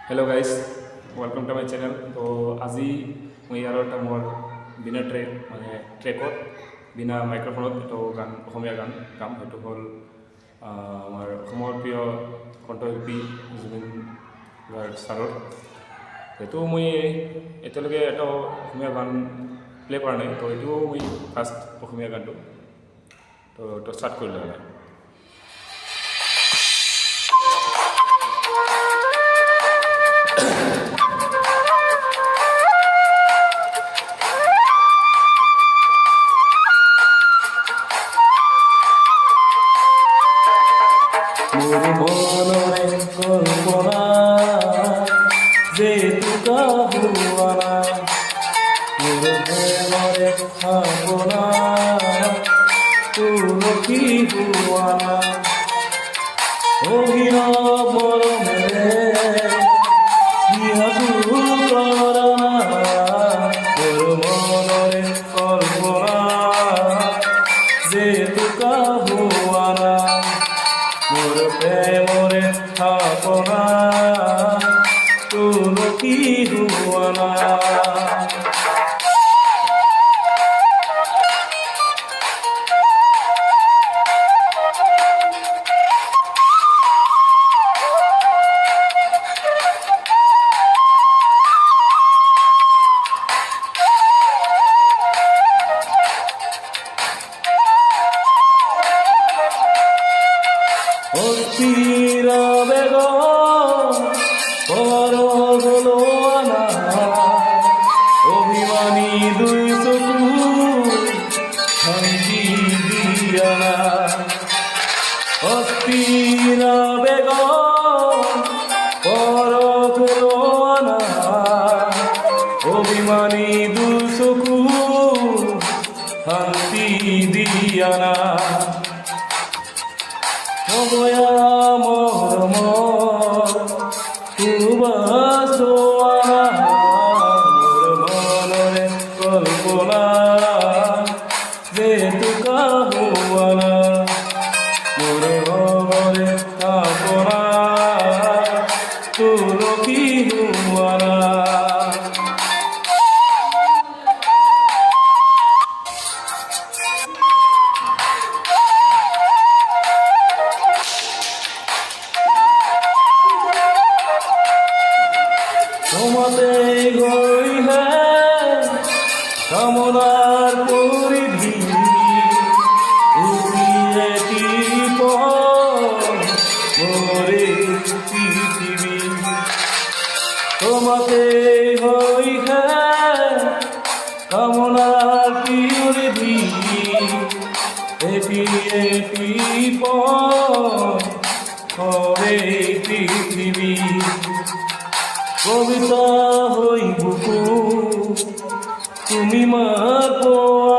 Hello' guys, welcome to my channel. তো আজি মই আৰু এটা মোৰ বিনা ট্ৰেকত বিনা মাইক্ৰফোনত এটা গান অসমীয়া গান গাম। সেইটো হ'ল আমাৰ অসমৰ প্ৰিয় কণ্ঠশিল্পী জুবিন গাৰ্গ ছাৰৰ। সেইটো মই এতিয়ালৈকে এটা অসমীয়া গান প্লে' কৰা নাই, তো এইটোও মই ফাৰ্ষ্ট অসমীয়া গানটো। তো ষ্টাৰ্ট কৰিলোঁ হ'লে মোৰ মনৰে কল্পনা যে টুকা হোৱা নাই, মোৰ প্ৰেমৰে ভাৱনা তুলসী হোৱা নাই, অহিৰ মৰমেৰে বিয়াটো কৰা নাই। মোৰ মনৰে কল্পনা যে টুকা হোৱা নাই, মোৰ প্ৰেমৰে ভাৱনা তুলসী হোৱা নাই। অস্থিৰ বেগত পৰগলো আমাৰ, অভিমানী দুই চকু শান্তি দিয়া নাই। অস্থিৰ বেগত পৰগলো আমাৰ, অভিমানী দুই চকু শান্তি দিয়া নাই। অবয়া মৰমৰ সুবাসোৱা মোৰ মনৰে কল্পনা যে টুকা হোৱা নাই, মোৰ মনৰে ভাৱনা তুলসী হোৱা নাই। তোমাতে গৈহে কামনাৰ পৰিধি এটি মোৰে পৃথিৱী, তোমাতে গৈহে কামনাৰ পৰিধি এটি পৃথিৱী। কবিতা হৈ বুকু তুমি মাৰ পোৱা